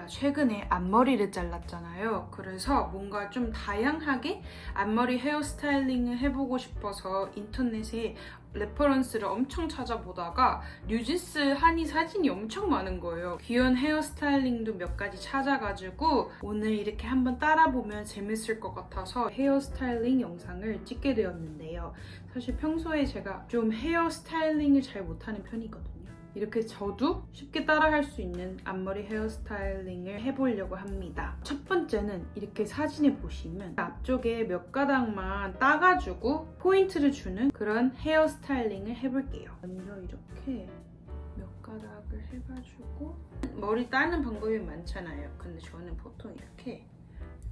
제가 최근에 앞머리를 잘랐잖아요. 그래서 뭔가 좀 다양하게 앞머리 헤어스타일링을 해보고 싶어서 인터넷에 레퍼런스를 엄청 찾아보다가 뉴진스 한이 사진이 엄청 많은 거예요. 귀여운 헤어스타일링도 몇 가지 찾아가지고 오늘 이렇게 한번 따라보면 재밌을 것 같아서 헤어스타일링 영상을 찍게 되었는데요. 사실 평소에 제가 좀 헤어스타일링을 잘 못하는 편이거든요. 이렇게 저도 쉽게 따라할 수 있는 앞머리 헤어스타일링을 해보려고 합니다. 첫 번째는 이렇게 사진에 보시면 앞쪽에 몇 가닥만 따가지고 포인트를 주는 그런 헤어스타일링을 해볼게요. 먼저 이렇게 몇 가닥을 해가지고 머리 따는 방법이 많잖아요. 근데 저는 보통 이렇게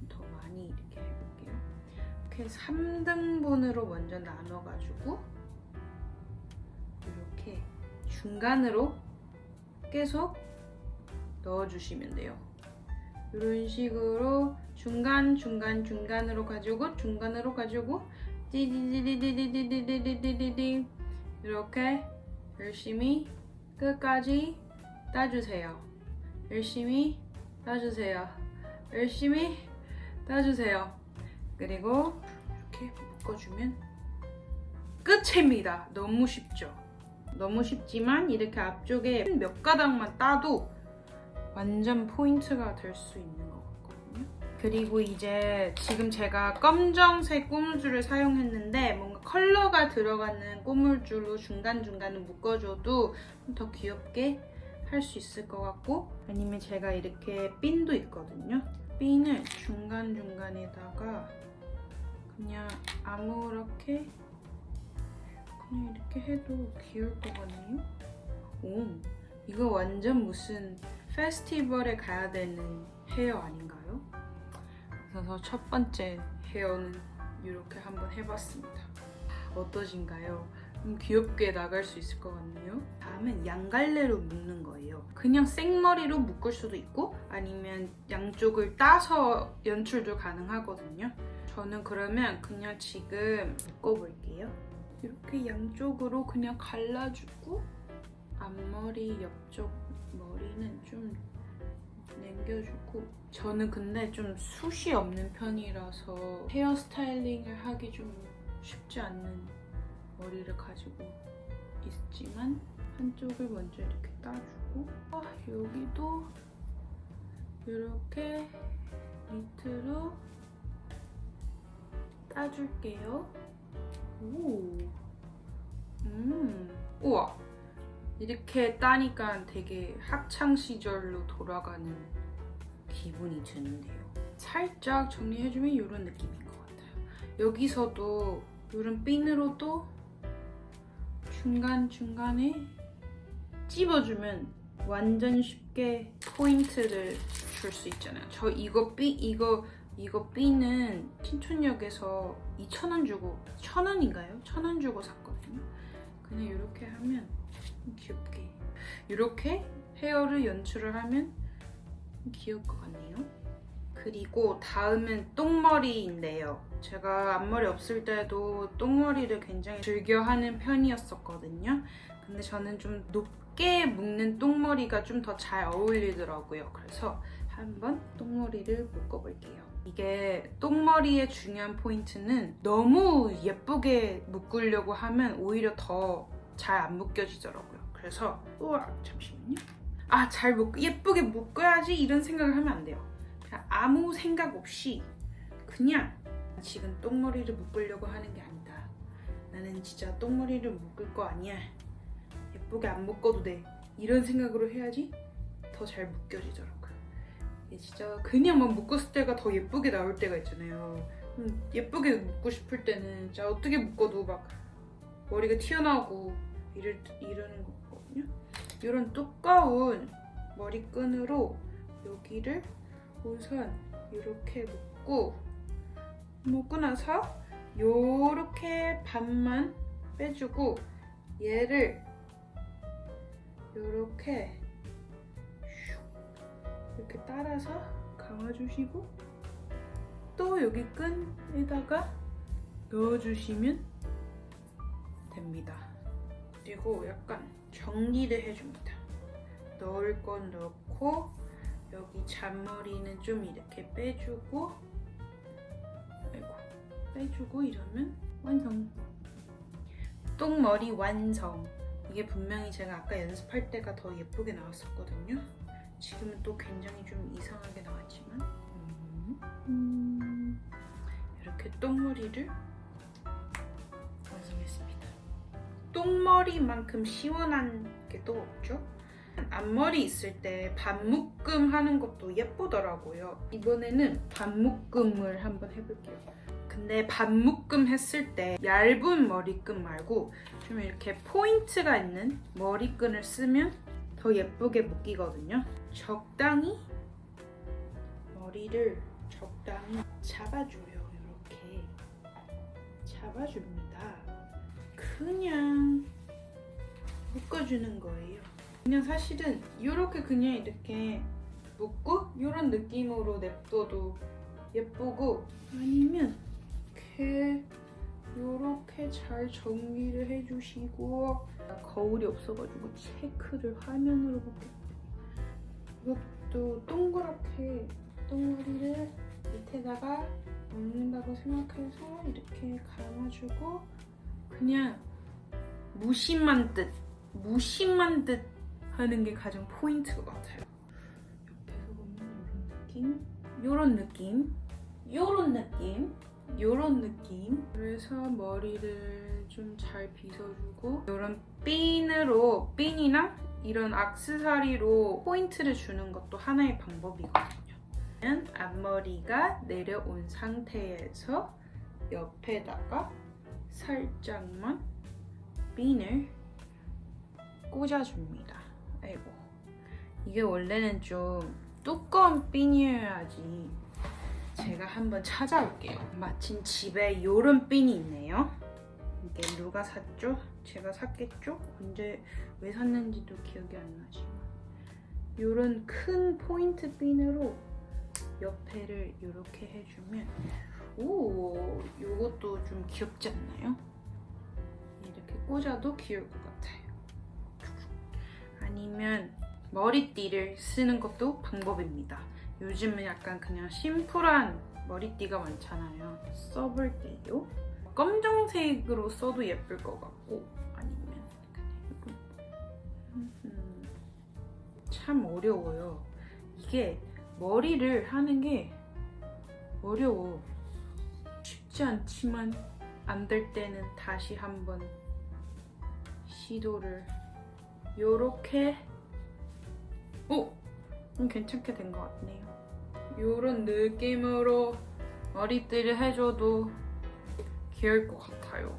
더 많이 이렇게 해볼게요. 이렇게 3등분으로 먼저 나눠가지고 이렇게 중간으로 계속 넣어주시면 돼요. 이런 식으로 중간으로 가지고 띠디디디디디디디디디디디디 이렇게 열심히 끝까지 따주세요. 열심히 따주세요. 열심히 따주세요. 그리고 이렇게 묶어주면 끝입니다. 너무 쉽죠? 너무 쉽지만 이렇게 앞쪽에 몇 가닥만 따도 완전 포인트가 될 수 있는 것 같거든요. 그리고 이제 지금 제가 검정색 고무줄을 사용했는데 뭔가 컬러가 들어가는 고무줄로 중간중간을 묶어줘도 더 귀엽게 할 수 있을 것 같고, 아니면 제가 이렇게 핀도 있거든요. 핀을 중간중간에다가 그냥 아무렇게 그냥 이렇게 해도 귀여울 것 같네요. 오, 이거 완전 무슨 페스티벌에 가야 되는 헤어 아닌가요? 그래서 첫 번째 헤어는 이렇게 한번 해봤습니다. 어떠신가요? 귀엽게 나갈 수 있을 것 같네요. 다음은 양갈래로 묶는 거예요. 그냥 생머리로 묶을 수도 있고 아니면 양쪽을 따서 연출도 가능하거든요. 저는 그러면 그냥 지금 묶어볼게요. 이렇게 양쪽으로 그냥 갈라주고 앞머리 옆쪽 머리는 좀 남겨주고, 저는 근데 좀 숱이 없는 편이라서 헤어스타일링을 하기 좀 쉽지 않는 머리를 가지고 있지만 한쪽을 먼저 이렇게 따주고 여기도 이렇게 밑으로 따줄게요. 오, 우와, 이렇게 따니까 되게 학창 시절로 돌아가는 기분이 드는데요. 살짝 정리해주면 이런 느낌인 것 같아요. 여기서도 이런 핀으로도 중간중간에 찝어주면 완전 쉽게 포인트를 줄 수 있잖아요. 저 이거 핀은 신촌역에서 2,000원 주고 1,000원인가요? 1,000원 주고 샀거든요. 그냥 이렇게 하면 귀엽게 이렇게 헤어를 연출을 하면 귀여울 것 같네요. 그리고 다음은 똥머리인데요. 제가 앞머리 없을 때도 똥머리를 굉장히 즐겨하는 편이었었거든요. 근데 저는 좀 높게 묶는 똥머리가 좀 더 잘 어울리더라고요. 그래서 한번 똥머리를 묶어볼게요. 이게 똥머리의 중요한 포인트는 너무 예쁘게 묶으려고 하면 오히려 더 잘 안 묶여지더라고요. 그래서 우와, 잠시만요. 예쁘게 묶어야지 이런 생각을 하면 안 돼요. 그냥 아무 생각 없이 그냥 지금 똥머리를 묶으려고 하는 게 아니다. 나는 진짜 똥머리를 묶을 거 아니야. 예쁘게 안 묶어도 돼. 이런 생각으로 해야지 더 잘 묶여지더라고요. 이게 진짜 그냥 막 묶었을 때가 더 예쁘게 나올 때가 있잖아요. 예쁘게 묶고 싶을 때는 진짜 어떻게 묶어도 막 머리가 튀어나오고 이러는 거거든요. 이런 두꺼운 머리끈으로 여기를 우선 이렇게 묶고 나서 요렇게 반만 빼주고 얘를 이렇게 따라서 감아주시고 또 여기 끈에다가 넣어주시면 됩니다. 그리고 약간 정리를 해줍니다. 넣을 건 넣고 여기 잔머리는 좀 이렇게 빼주고, 아이고, 빼주고 이러면 완성. 똥머리 완성. 이게 분명히 제가 아까 연습할 때가 더 예쁘게 나왔었거든요. 지금은 또 굉장히 좀 이상하게 나왔지만 이렇게 똥머리를 완성했습니다. 똥머리만큼 시원한 게 또 없죠? 앞머리 있을 때 반묶음 하는 것도 예쁘더라고요. 이번에는 반묶음을 한번 해볼게요. 근데 반묶음 했을 때 얇은 머리끈 말고 좀 이렇게 포인트가 있는 머리끈을 쓰면 더 예쁘게 묶이거든요. 적당히 머리를 적당히 잡아줘요. 이렇게 잡아줍니다. 그냥 묶어주는 거예요. 그냥 사실은 이렇게 그냥 이렇게 묶고 이런 느낌으로 냅둬도 예쁘고, 아니면 이렇게 잘 정리를 해주시고, 거울이 없어가지고 체크를 화면으로 볼게요. 이것도 동그랗게 똥머리를 밑에다가 묶는다고 생각해서 이렇게 감아주고, 그냥 무심한 듯 하는 게 가장 포인트 같아요. 옆에서 보면 이런 느낌. 그래서 머리를 좀 잘 빗어주고, 이런 핀이나 이런 액세서리로 포인트를 주는 것도 하나의 방법이거든요. 앞머리가 내려온 상태에서 옆에다가 살짝만 핀을 꽂아줍니다. 아이고, 이게 원래는 좀 두꺼운 핀이어야지. 제가 한번 찾아올게요. 마침 집에 이런 핀이 있네요. 이게 누가 샀죠? 제가 샀겠죠? 언제 왜 샀는지도 기억이 안 나지만, 이런 큰 포인트 핀으로 옆에를 이렇게 해주면, 오, 이것도 좀 귀엽지 않나요? 이렇게 꽂아도 귀여울 것 같아요. 아니면 머리띠를 쓰는 것도 방법입니다. 요즘은 약간 그냥 심플한 머리띠가 많잖아요. 써볼게요. 검정색으로 써도 예쁠 것 같고, 아니면 참 어려워요. 이게 머리를 하는 게 어려워. 쉽지 않지만 안 될 때는 다시 한번 시도를. 요렇게 괜찮게 된 것 같네요. 요런 느낌으로 머리띠를 해줘도 귀여울 것 같아요.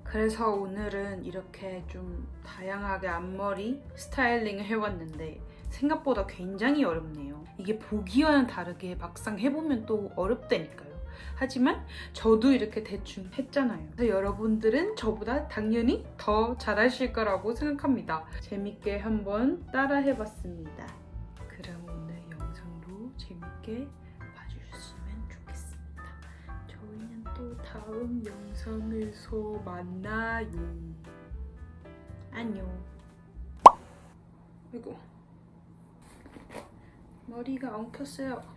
그래서 오늘은 이렇게 좀 다양하게 앞머리 스타일링을 해봤는데 생각보다 굉장히 어렵네요. 이게 보기와는 다르게 막상 해보면 또 어렵다니까요. 하지만 저도 이렇게 대충 했잖아요. 그래서 여러분들은 저보다 당연히 더 잘하실 거라고 생각합니다. 재밌게 한번 따라 해봤습니다. 그럼 오늘 영상도 재밌게 봐주셨으면 좋겠습니다. 저희는 또 다음 영상에서 만나요. 안녕. 아이고, 머리가 엉켰어요.